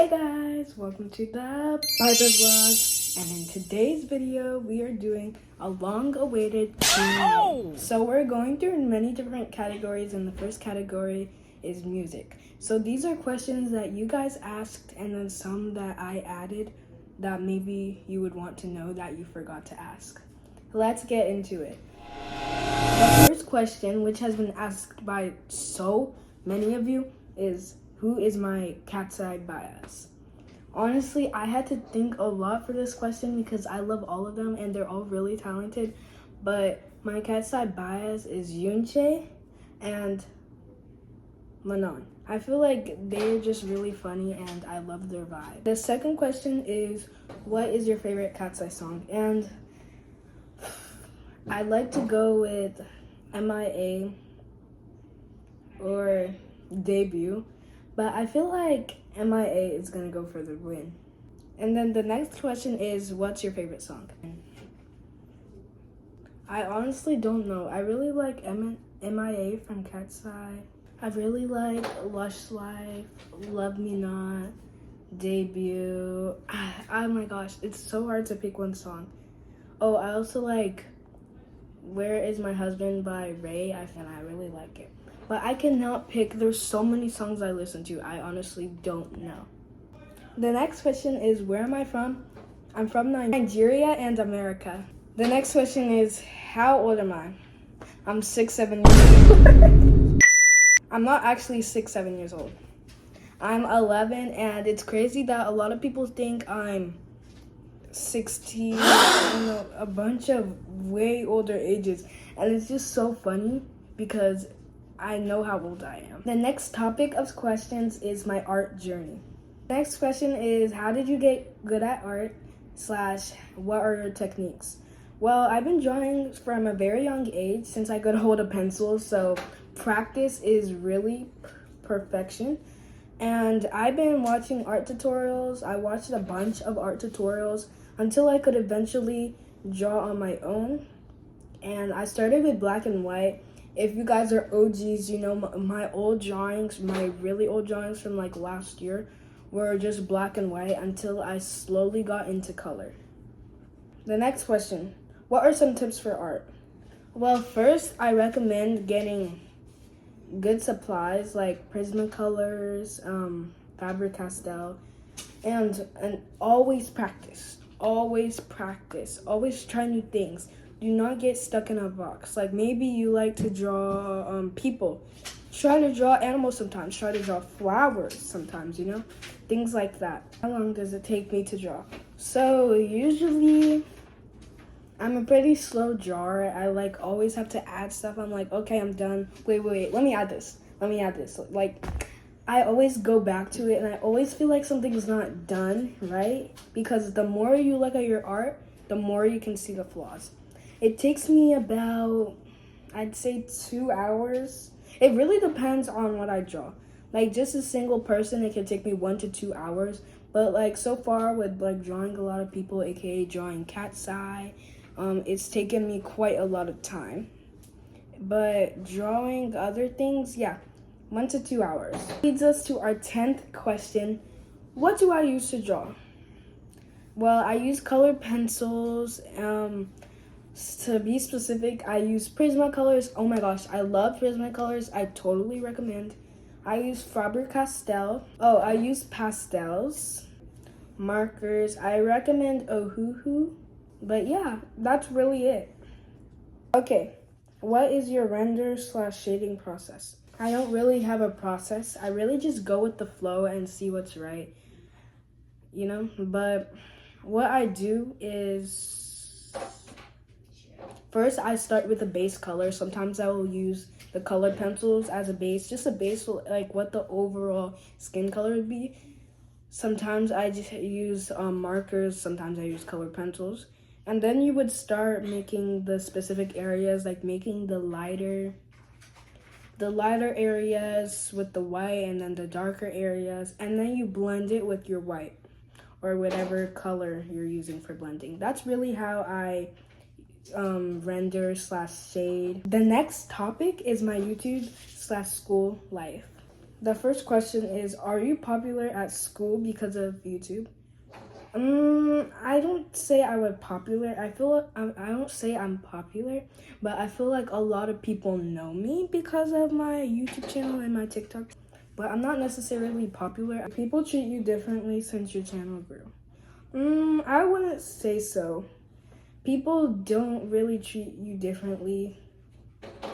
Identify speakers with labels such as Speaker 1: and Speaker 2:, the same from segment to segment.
Speaker 1: Hey guys, welcome to the Piper Vlog, and in today's video we are doing a long-awaited Q&A. So we're going through many different categories, and the first category is music. So these are questions that you guys asked and then some that I added that maybe you would want to know that you forgot to ask. Let's get into it. The first question, which has been asked by so many of you, is who is my cat's eye bias? Honestly, I had to think a lot for this question because I love all of them and they're all really talented. But my cat's eye bias is Yoonchae and Manon. I feel like they're just really funny and I love their vibe. The second question is, what is your favorite cat's eye song? And I like to go with MIA or Debut, but I feel like MIA is gonna go for the win. And then the next question is, what's your favorite song? I honestly don't know. I really like MIA from Cat's Eye. I really like Lush Life, Love Me Not, Debut. Oh my gosh, it's so hard to pick one song. Oh, I also like Where Is My Husband by Ray, and I really like it. But I cannot pick. There's so many songs I listen to. I honestly don't know. The next question is, where am I from? I'm from Nigeria and America. The next question is, how old am I? I'm 6-7 years old. I'm not actually 6-7 years old. I'm 11, and it's crazy that a lot of people think I'm 16, a bunch of way older ages. And it's just so funny because I know how old I am. The next topic of questions is my art journey. Next question is, how did you get good at art / what are your techniques? Well, I've been drawing from a very young age since I could hold a pencil, so practice is really perfection. And I've been watching art tutorials. I watched a bunch of art tutorials until I could eventually draw on my own. And I started with black and white. If you guys are OGs, you know my old drawings, my really old drawings from like last year were just black and white until I slowly got into color. The next question, what are some tips for art? Well, first I recommend getting good supplies like Prismacolors, Faber-Castell, and always practice. Always practice. Always try new things. Do not get stuck in a box. Like maybe you like to draw people. Try to draw animals sometimes. Try to draw flowers sometimes, you know? Things like that. How long does it take me to draw? So usually I'm a pretty slow drawer. I like always have to add stuff. I'm like, okay, I'm done. Wait. Let me add this. Like I always go back to it and I always feel like something's not done right because the more you look at your art, the more you can see the flaws. It takes me about, I'd say 2 hours. It really depends on what I draw. Like just a single person, it can take me 1 to 2 hours. But like so far with like drawing a lot of people, aka drawing Cat's Eye, it's taken me quite a lot of time. But drawing other things, yeah, 1 to 2 hours. Leads us to our 10th question. What do I use to draw? Well, I use colored pencils. To be specific, I use Prismacolors. Oh my gosh, I love Prismacolors. I totally recommend. I use Faber-Castell. Oh, I use pastels, markers. I recommend Ohuhu. But yeah, that's really it. Okay, what is your render / shading process? I don't really have a process. I really just go with the flow and see what's right, you know? But what I do is, first, I start with a base color. Sometimes I will use the colored pencils as a base, just a base for like what the overall skin color would be. Sometimes I just use markers. Sometimes I use colored pencils. And then you would start making the specific areas, like making the lighter areas with the white and then the darker areas. And then you blend it with your white or whatever color you're using for blending. That's really how I render / shade. The next topic is my YouTube / school life. The first question is, are you popular at school because of YouTube? I don't say I was popular. I don't say I'm popular, but I feel like a lot of people know me because of my YouTube channel and my TikTok. But I'm not necessarily popular. People treat you differently since your channel grew. I wouldn't say so. People don't really treat you differently.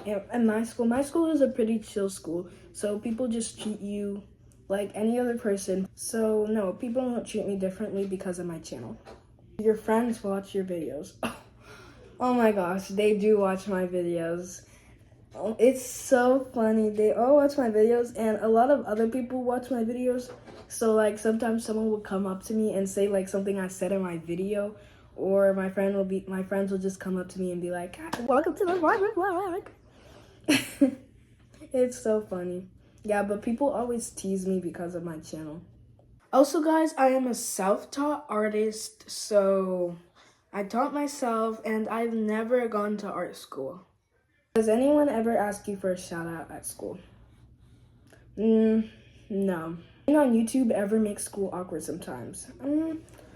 Speaker 1: At my school is a pretty chill school, so people just treat you like any other person. So no, people don't treat me differently because of my channel. Your friends watch your videos. Oh my gosh, they do watch my videos. Oh, it's so funny. They all watch my videos, and a lot of other people watch my videos. So like sometimes someone will come up to me and say like something I said in my video, or my friends will just come up to me and be like, "Welcome to the vlog." It's so funny. Yeah, but people always tease me because of my channel. Also, guys, I am a self-taught artist, so I taught myself, and I've never gone to art school. Does anyone ever ask you for a shout out at school? No. Being on YouTube ever makes school awkward sometimes?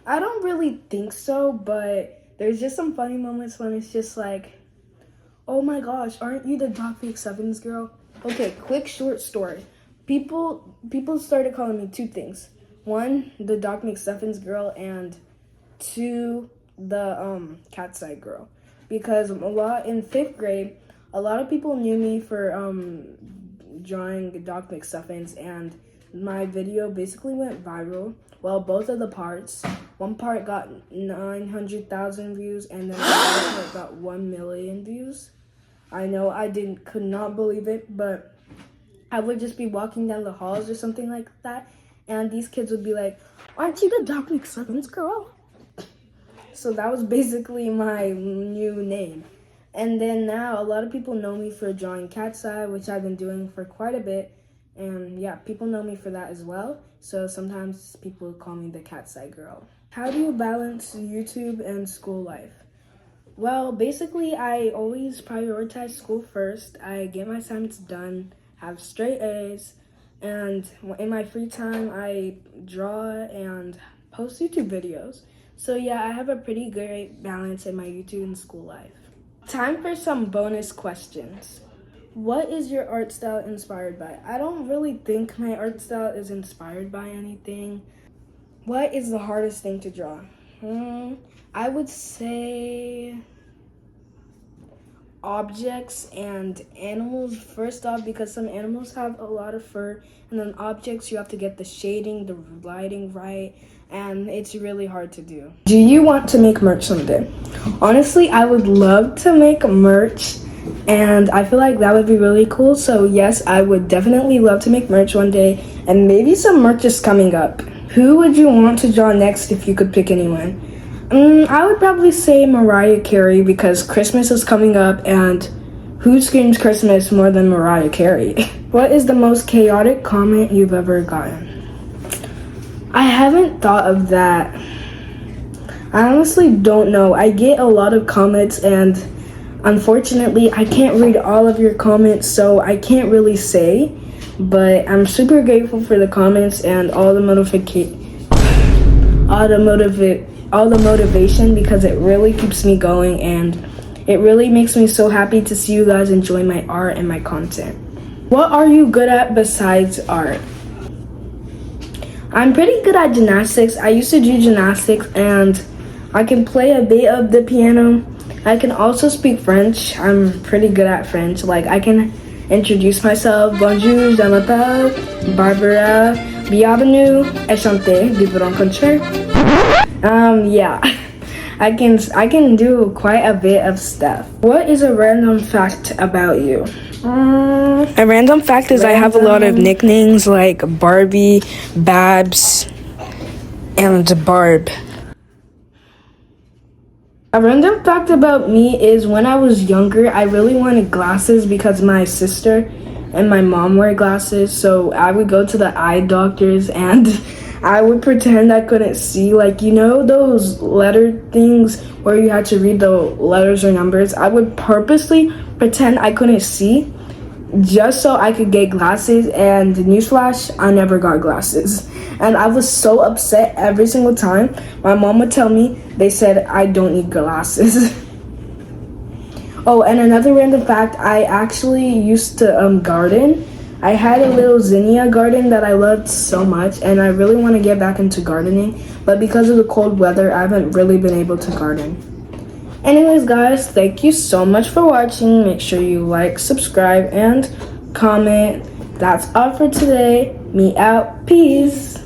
Speaker 1: I don't really think so, but there's just some funny moments when it's just like, oh my gosh, aren't you the Doc Sevens girl? Okay, quick short story. People started calling me two things. One, the Doc Sevens girl, and two, the Cat's Eye girl. Because in 5th grade, a lot of people knew me for drawing Doc McStuffins, and my video basically went viral. Well, both of the parts. One part got 900,000 views, and then the other part got 1 million views. I know I could not believe it, but I would just be walking down the halls or something like that, and these kids would be like, "Aren't you the Doc McStuffins girl?" So that was basically my new name. And then now a lot of people know me for drawing Cat's Eye, which I've been doing for quite a bit. And yeah, people know me for that as well. So sometimes people call me the Cat's Eye girl. How do you balance YouTube and school life? Well, basically, I always prioritize school first. I get my assignments done, have straight A's, and in my free time, I draw and post YouTube videos. So yeah, I have a pretty great balance in my YouTube and school life. Time for some bonus questions. What is your art style inspired by? I don't really think my art style is inspired by anything. What is the hardest thing to draw? I would say objects and animals first off, because some animals have a lot of fur, and then objects you have to get the shading, the lighting right, and it's really hard to do. Do you want to make merch someday? Honestly, I would love to make merch, and I feel like that would be really cool. So yes, I would definitely love to make merch one day, and maybe some merch is coming up. Who would you want to draw next if you could pick anyone? I would probably say Mariah Carey, because Christmas is coming up, and who screams Christmas more than Mariah Carey? What is the most chaotic comment you've ever gotten? I haven't thought of that. I honestly don't know. I get a lot of comments, and unfortunately, I can't read all of your comments, so I can't really say. But I'm super grateful for the comments and all the motivation, because it really keeps me going, and it really makes me so happy to see you guys enjoy my art and my content. What are you good at besides art? I'm pretty good at gymnastics. I used to do gymnastics, and I can play a bit of the piano. I can also speak French. I'm pretty good at French. Like, I can introduce myself. Bonjour, je m'appelle Barbara. Bienvenue, enchanté de vous rencontrer. Yeah, I can do quite a bit of stuff. What is a random fact about you? A random fact is I have a lot of nicknames like Barbie, Babs, and Barb. A random fact about me is when I was younger, I really wanted glasses because my sister and my mom wear glasses. So I would go to the eye doctors and I would pretend I couldn't see, like, you know, those letter things where you had to read the letters or numbers. I would purposely pretend I couldn't see just so I could get glasses, and newsflash, I never got glasses. And I was so upset every single time. My mom would tell me, they said I don't need glasses. Oh, and another random fact, I actually used to garden. I had a little zinnia garden that I loved so much, and I really want to get back into gardening, but because of the cold weather, I haven't really been able to garden. Anyways, guys, thank you so much for watching. Make sure you like, subscribe, and comment. That's all for today. Me out. Peace.